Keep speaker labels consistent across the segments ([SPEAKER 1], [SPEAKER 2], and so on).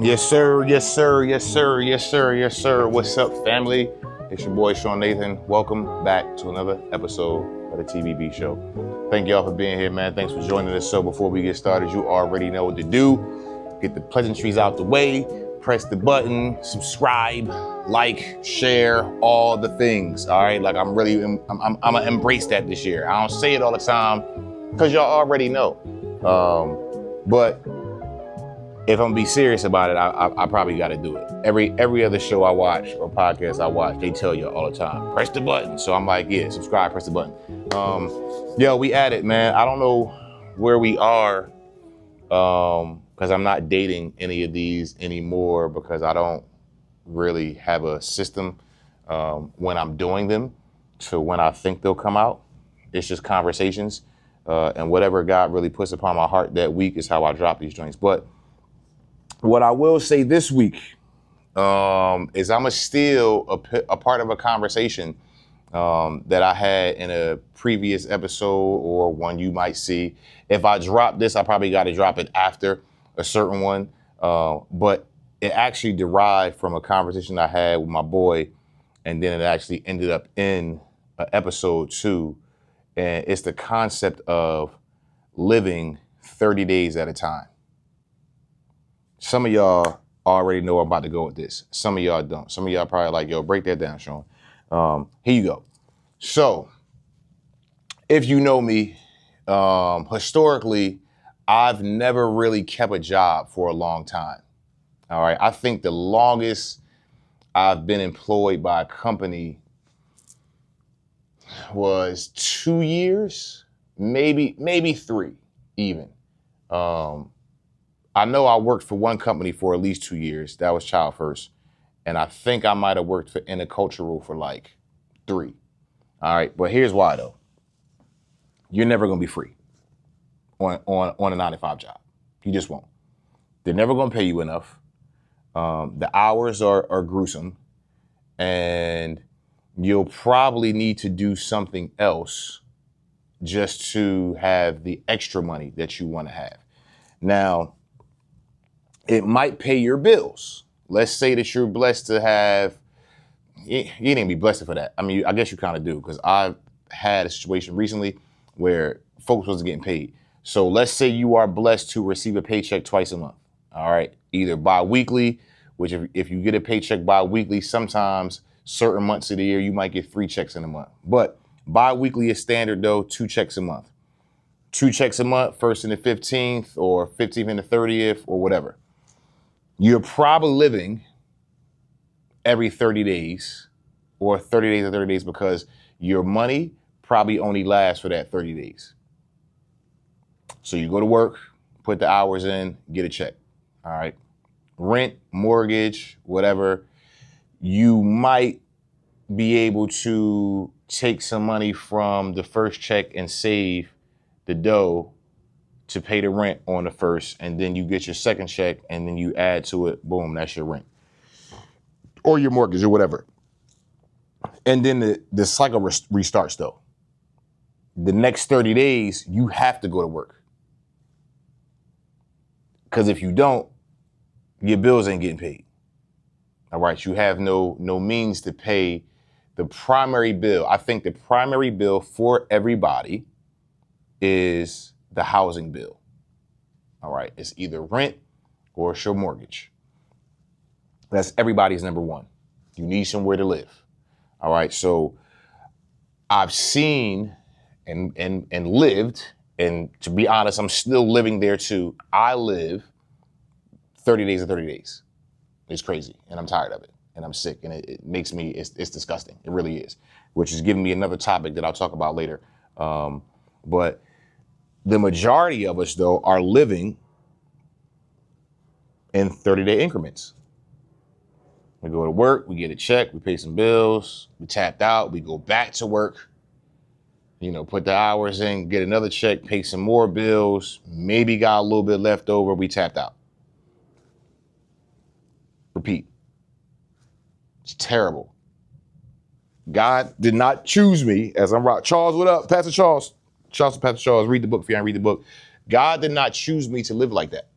[SPEAKER 1] Yes, sir. Yes, sir. Yes, sir. Yes, sir. Yes, sir. What's up, family? It's your boy, Sean Nathan. Welcome back to another episode of the Tbb Show. Thank y'all for being here, man. Thanks for joining us. So before we get started, you already know what to do. Get the pleasantries out the way. Press the button, subscribe, like, share, all the things. All right. Like I'm gonna embrace that this year. I don't say it all the time because y'all already know. But if I'm gonna be serious about it, I probably got to do it. Every other show I watch or podcast I watch, they tell you all the time, press the button. So I'm like, yeah, subscribe, press the button. We at it, man. I don't know where we are, because I'm not dating any of these anymore because I don't really have a system when I'm doing them to when I think they'll come out. It's just conversations, and whatever God really puts upon my heart that week is how I drop these joints. But what I will say this week is I'm still a part of a conversation that I had in a previous episode or one you might see. If I drop this, I probably got to drop it after a certain one. But it actually derived from a conversation I had with my boy, and then it actually ended up in episode 2. And it's the concept of living 30 days at a time. Some of y'all already know I'm about to go with this. Some of y'all don't. Some of y'all probably like, yo, break that down, Sean. Here you go. So, if you know me, historically, I've never really kept a job for a long time. All right. I think the longest I've been employed by a company was 2 years, maybe 3 even. I know I worked for one company for at least 2 years. That was Child First. And I think I might have worked for Intercultural for like 3. All right. But here's why, though. You're never going to be free on a 9-to-5 job. You just won't. They're never going to pay you enough. The hours are gruesome. And you'll probably need to do something else just to have the extra money that you want to have. Now, it might pay your bills. Let's say that you're blessed to have, you didn't be blessed for that. I mean, I guess you kind of do, because I've had a situation recently where folks wasn't getting paid. So let's say you are blessed to receive a paycheck twice a month. All right. Either bi-weekly, which if you get a paycheck bi-weekly, sometimes certain months of the year, you might get 3 checks in a month. But bi-weekly is standard though, 2 checks a month. 2 checks a month, 1st and the 15th, or 15th and the 30th, or whatever. You're probably living every 30 days or 30 days or 30 days because your money probably only lasts for that 30 days. So you go to work, put the hours in, get a check. All right. Rent, mortgage, whatever. You might be able to take some money from the first check and save the dough to pay the rent on the first, and then you get your second check, and then you add to it, boom, that's your rent. Or your mortgage or whatever. And then the cycle restarts though. The next 30 days, you have to go to work. Because if you don't, your bills ain't getting paid. All right, you have no means to pay the primary bill. I think the primary bill for everybody is the housing bill. All right. It's either rent or it's your mortgage. That's everybody's number one. You need somewhere to live. All right. So I've seen and lived, and to be honest, I'm still living there too. I live 30 days and 30 days. It's crazy. And I'm tired of it. And I'm sick. And it makes me, it's disgusting. It really is. Which is giving me another topic that I'll talk about later. But the majority of us, though, are living in 30-day increments. We go to work, we get a check, we pay some bills, we tapped out, we go back to work, put the hours in, get another check, pay some more bills, maybe got a little bit left over, we tapped out. Repeat. It's terrible. God did not choose me as I'm right. Charles, what up? Pastor Charles. Shouts to Pastor Charles. Read the book if you haven't read the book. God did not choose me to live like that.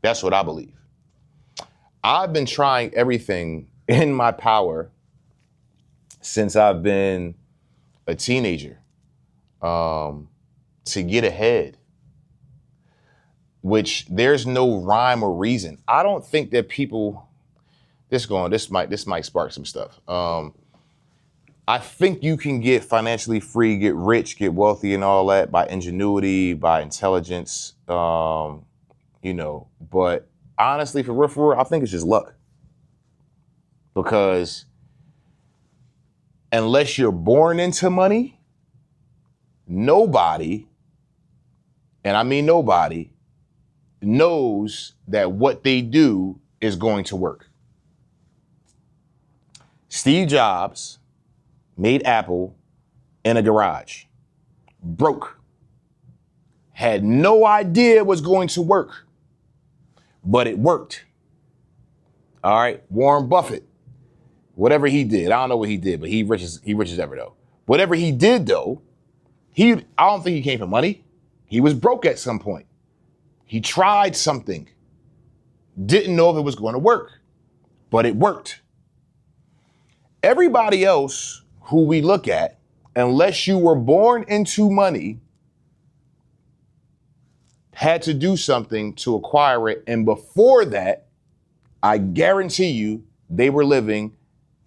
[SPEAKER 1] That's what I believe. I've been trying everything in my power since I've been a teenager to get ahead, which there's no rhyme or reason. I don't think that people, this might spark some stuff. I think you can get financially free, get rich, get wealthy and all that by ingenuity, by intelligence, but honestly, for real, I think it's just luck. Because unless you're born into money, nobody, and I mean nobody, knows that what they do is going to work. Steve Jobs made Apple in a garage, broke, had no idea it was going to work, but it worked. All right, Warren Buffett, whatever he did, I don't know what he did, but he rich as ever though. Whatever he did though, I don't think he came for money. He was broke at some point. He tried something, didn't know if it was going to work, but it worked. Everybody else who we look at, unless you were born into money, had to do something to acquire it. And before that, I guarantee you, they were living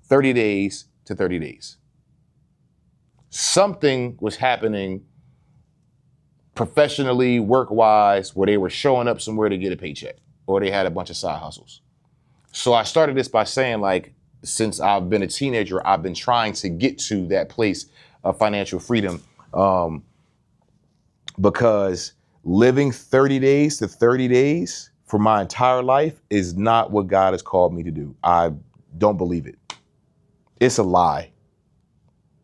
[SPEAKER 1] 30 days to 30 days. Something was happening professionally, work-wise, where they were showing up somewhere to get a paycheck, or they had a bunch of side hustles. So I started this by saying, since I've been a teenager, I've been trying to get to that place of financial freedom, because living 30 days to 30 days for my entire life is not what God has called me to do. I don't believe it. It's a lie.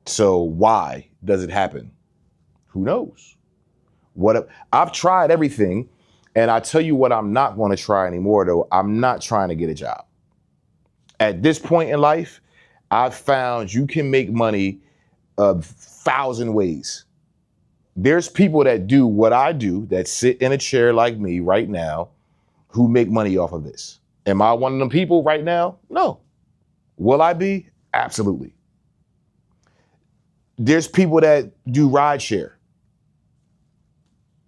[SPEAKER 1] So why does it happen? Who knows? I've tried everything, and I tell you what I'm not going to try anymore, though. I'm not trying to get a job. At this point in life, I've found you can make money 1,000 ways. There's people that do what I do, that sit in a chair like me right now, who make money off of this. Am I one of them people right now? No. Will I be? Absolutely. There's people that do rideshare.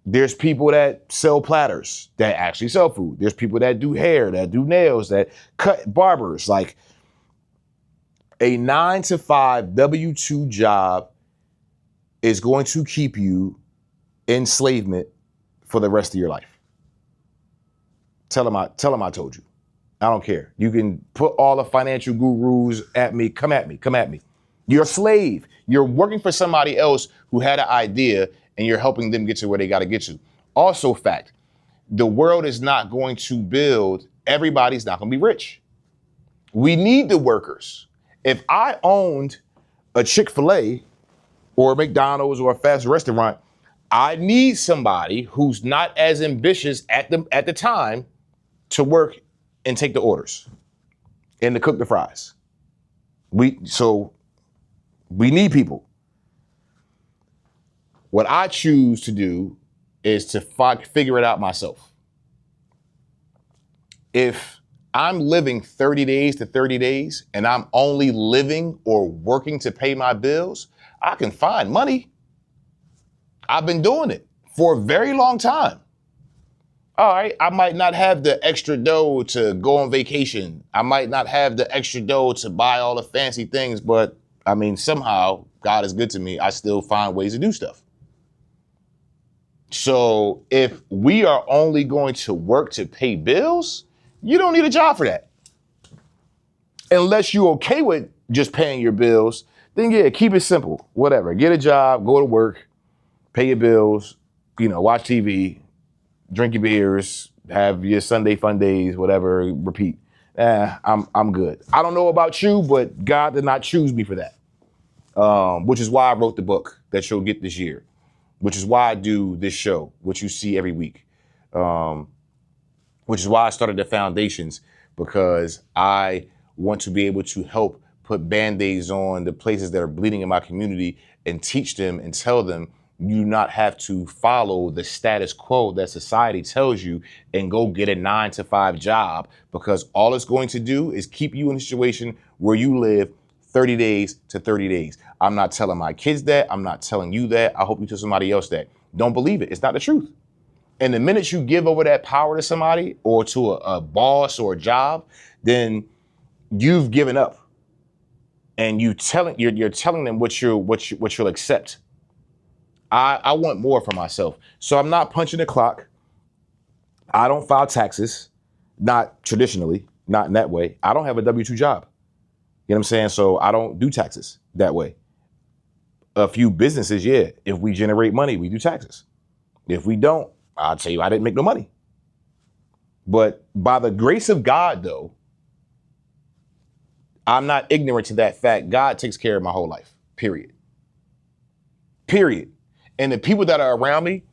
[SPEAKER 1] There's people that sell platters, that actually sell food. There's people that do hair, that do nails, that cut, barbers. Like, a 9-to-5 W-2 job is going to keep you in enslavement for the rest of your life. Tell them I told you. I don't care. You can put all the financial gurus at me. Come at me. You're a slave. You're working for somebody else who had an idea, and you're helping them get to where they got to get to. Also, fact, the world is not going to build. Everybody's not going to be rich. We need the workers. If I owned a Chick-fil-A or a McDonald's or a fast restaurant, I need somebody who's not as ambitious at the time to work and take the orders and to cook the fries. We need people. What I choose to do is to figure it out myself. If I'm living 30 days to 30 days and I'm only living or working to pay my bills, I can find money. I've been doing it for a very long time. All right, I might not have the extra dough to go on vacation. I might not have the extra dough to buy all the fancy things, but I mean, somehow God is good to me. I still find ways to do stuff. So if we are only going to work to pay bills, you don't need a job for that. Unless you're okay with just paying your bills, then yeah, keep it simple. Whatever. Get a job, go to work, pay your bills, watch TV, drink your beers, have your Sunday fun days, whatever, repeat. I'm good. I don't know about you, but God did not choose me for that. Which is why I wrote the book that you'll get this year. Which is why I do this show, which you see every week. Which is why I started the foundations, because I want to be able to help put Band-Aids on the places that are bleeding in my community and teach them and tell them You do not have to follow the status quo that society tells you and go get a 9-to-5 job, because all it's going to do is keep you in a situation where you live 30 days to 30 days. I'm not telling my kids that. I'm not telling you that. I hope you tell somebody else that. Don't believe it. It's not the truth. And the minute you give over that power to somebody or to a boss or a job, then you've given up. And you're telling them what you'll accept. I want more for myself. So I'm not punching the clock. I don't file taxes, not traditionally, not in that way. I don't have a W-2 job. You know what I'm saying? So I don't do taxes that way. A few businesses, yeah. If we generate money, we do taxes. If we don't, I'll tell you I didn't make no money. But by the grace of God, though, I'm not ignorant to that fact. God takes care of my whole life, period. Period. And the people that are around me,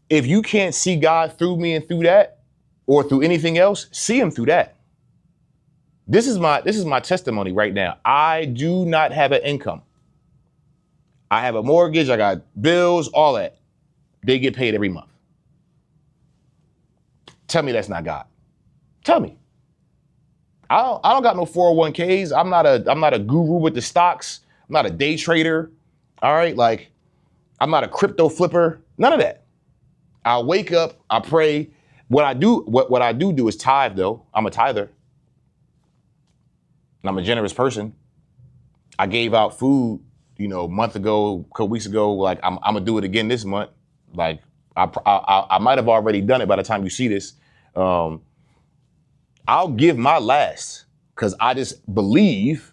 [SPEAKER 1] if you can't see God through me and through that, or through anything else, see him through that. This is my testimony right now. I do not have an income. I have a mortgage, I got bills, all that. They get paid every month. Tell me that's not God. Tell me. I don't got no 401ks. I'm not a guru with the stocks. I'm not a day trader. All right, like I'm not a crypto flipper. None of that. I wake up, I pray. What I do is tithe, though. I'm a tither. And I'm a generous person. I gave out food, a month ago, a couple weeks ago. Like I'm gonna do it again this month. Like I might have already done it by the time you see this. I'll give my last because I just believe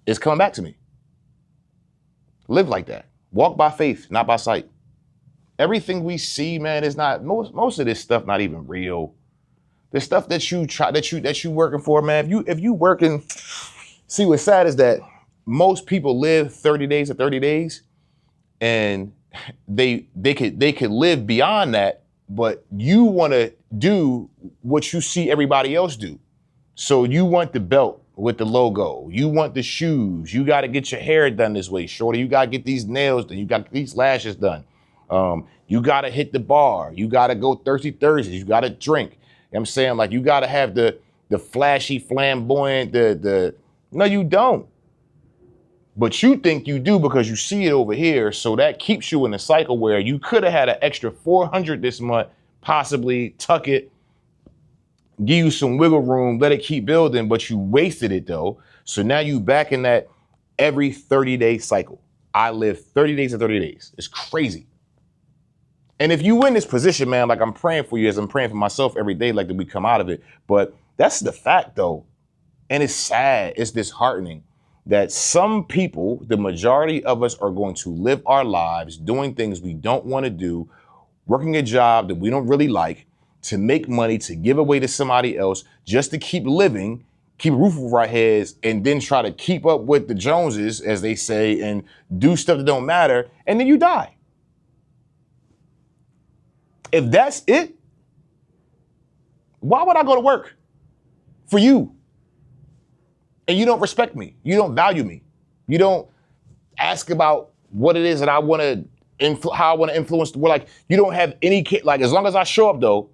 [SPEAKER 1] it's coming back to me. Live like that. Walk by faith, not by sight. Everything we see, man, is not most of this stuff not even real. The stuff that you working for, man. If you working, see what's sad is that most people live 30 days to 30 days, and they could live beyond that, but you want to do what you see everybody else do. So you want the belt with the logo. You want the shoes. You got to get your hair done this way, shorty. You got to get these nails done. You got these lashes done. You got to hit the bar. You got to go Thirsty Thursdays. You got to drink. You know what I'm saying? Like, you got to have the flashy, flamboyant, no, you don't. But you think you do because you see it over here. So that keeps you in a cycle where you could have had an extra 400 this month, possibly tuck it, give you some wiggle room, let it keep building, but you wasted it though. So now you back in that every 30-day cycle. I live 30 days to 30 days. It's crazy. And if you in this position, man, like I'm praying for you as I'm praying for myself every day, like that we come out of it. But that's the fact though. And it's sad, it's disheartening that some people, the majority of us, are going to live our lives doing things we don't want to do, working a job that we don't really like, to make money, to give away to somebody else, just to keep living, keep a roof over our heads, and then try to keep up with the Joneses, as they say, and do stuff that don't matter, and then you die. If that's it, why would I go to work for you? And you don't respect me. You don't value me. You don't ask about what it is that I want to, how I want to influence the world. Like, you don't have any, like, as long as I show up though,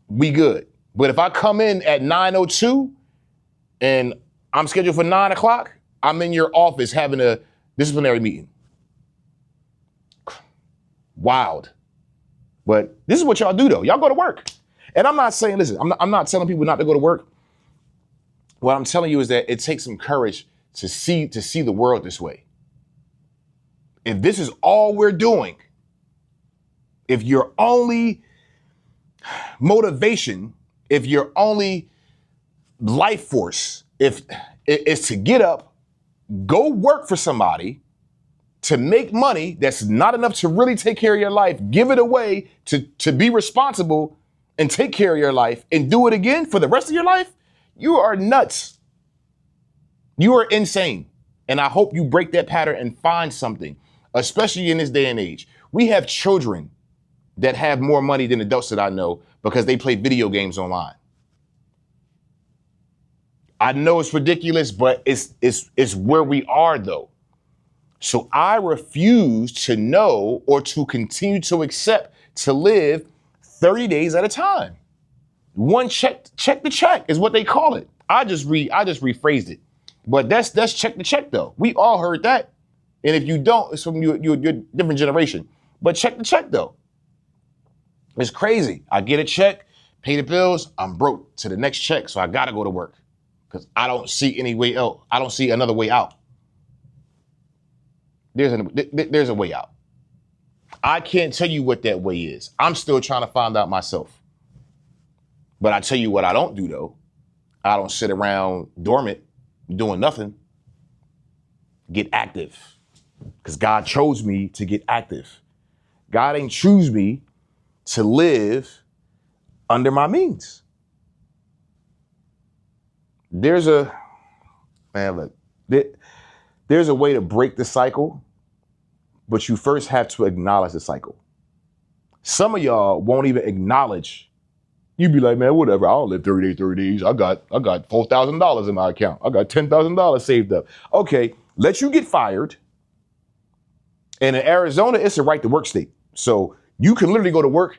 [SPEAKER 1] we good. But if I come in at 9:02 and I'm scheduled for 9 o'clock, I'm in your office having a disciplinary meeting. Wild. But this is what y'all do though. Y'all go to work. And I'm not saying, listen, I'm not telling people not to go to work. What I'm telling you is that it takes some courage to see the world this way. If this is all we're doing, if your only motivation, if your only life force, if it's to get up, go work for somebody to make money that's not enough to really take care of your life, give it away to be responsible and take care of your life and do it again for the rest of your life, you are nuts. You are insane. And I hope you break that pattern and find something, especially in this day and age. We have children that have more money than adults that I know because they play video games online. I know it's ridiculous, but it's where we are though. So I refuse to know or to continue to accept to live 30 days at a time. One check the check is what they call it. I just rephrased it. But that's check the check though. We all heard that. And if you don't, it's from you're a different generation. But check the check though. It's crazy. I get a check, pay the bills, I'm broke to the next check. So I gotta go to work. Because I don't see any way out. I don't see another way out. There's a way out. I can't tell you what that way is. I'm still trying to find out myself. But I tell you what I don't do though. I don't sit around dormant doing nothing. Get active. Because God chose me to get active. God ain't choose me to live under my means. There's a way to break the cycle, but you first have to acknowledge the cycle. Some of y'all won't even acknowledge. You be like, man, whatever. I don't live 30 days. I got $4,000 in my account. I got $10,000 saved up. Okay, let you get fired. And in Arizona, it's a right to work state. So you can literally go to work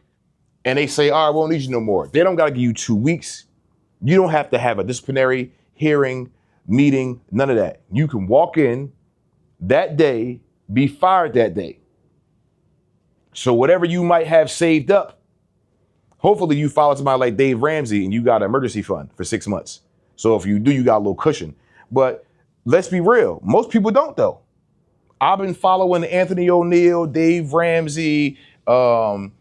[SPEAKER 1] and they say, all right, we won't need you no more. They don't got to give you 2 weeks. You don't have to have a disciplinary hearing, meeting, none of that. You can walk in that day, be fired that day. So whatever you might have saved up, hopefully you follow somebody like Dave Ramsey and you got an emergency fund for 6 months. So if you do, you got a little cushion. But let's be real. Most people don't though. I've been following Anthony O'Neill, Dave Ramsey, John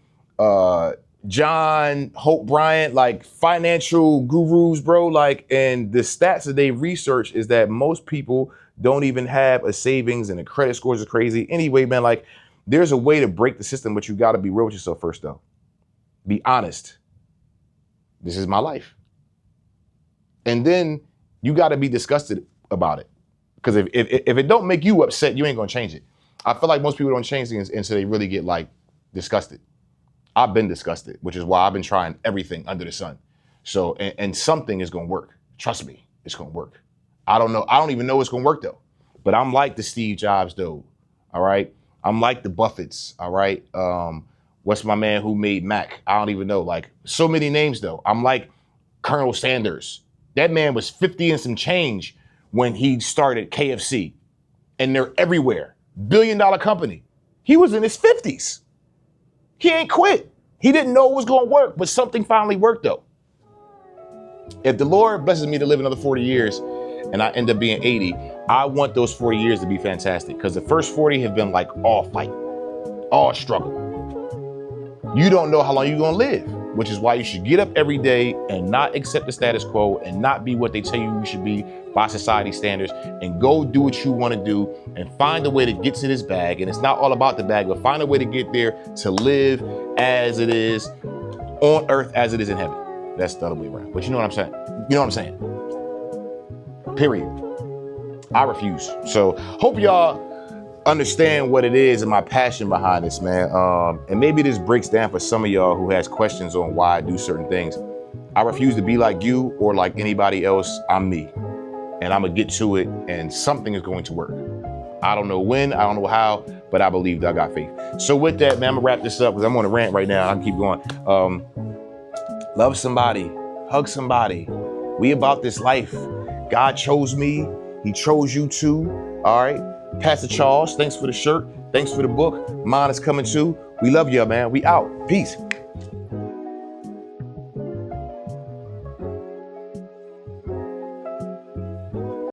[SPEAKER 1] Hope Bryant, like financial gurus, bro. Like, and the stats that they research is that most people don't even have a savings and the credit scores is crazy. Anyway, man, like there's a way to break the system, but you got to be real with yourself first, though. Be honest. This is my life. And then you got to be disgusted about it. Because if it don't make you upset, you ain't going to change it. I feel like most people don't change things until they really get like disgusted. I've been disgusted, which is why I've been trying everything under the sun. So, and something is going to work. Trust me, it's going to work. I don't know. I don't even know it's going to work though. But I'm like the Steve Jobs though. All right. I'm like the Buffetts. All right. What's my man who made Mac? I don't even know. Like so many names though. I'm like Colonel Sanders. That man was 50 and some change when he started KFC. And they're everywhere. $1 billion company. He was in his 50s. He ain't quit. He didn't know it was going to work, but something finally worked though. If the Lord blesses me to live another 40 years and I end up being 80, I want those 40 years to be fantastic because the first 40 have been like all fight, all struggle. You don't know how long you're going to live, which is why you should get up every day and not accept the status quo and not be what they tell you should be by society standards and go do what you want to do and find a way to get to this bag. And it's not all about the bag, but find a way to get there to live as it is on earth as it is in heaven. That's the other way around. But you know what I'm saying? You know what I'm saying? Period. I refuse. So hope y'all understand what it is and my passion behind this, man. And maybe this breaks down for some of y'all who has questions on why I do certain things. I refuse to be like you or like anybody else. I'm me. And I'm going to get to it and something is going to work. I don't know when, I don't know how, but I believe that I got faith. So with that, man, I'm going to wrap this up because I'm on a rant right now. I can keep going. Love somebody. Hug somebody. We about this life. God chose me. He chose you too. All right. Pastor Charles, thanks for the shirt. Thanks for the book. Mine is coming too. We love y'all, man. We out. Peace.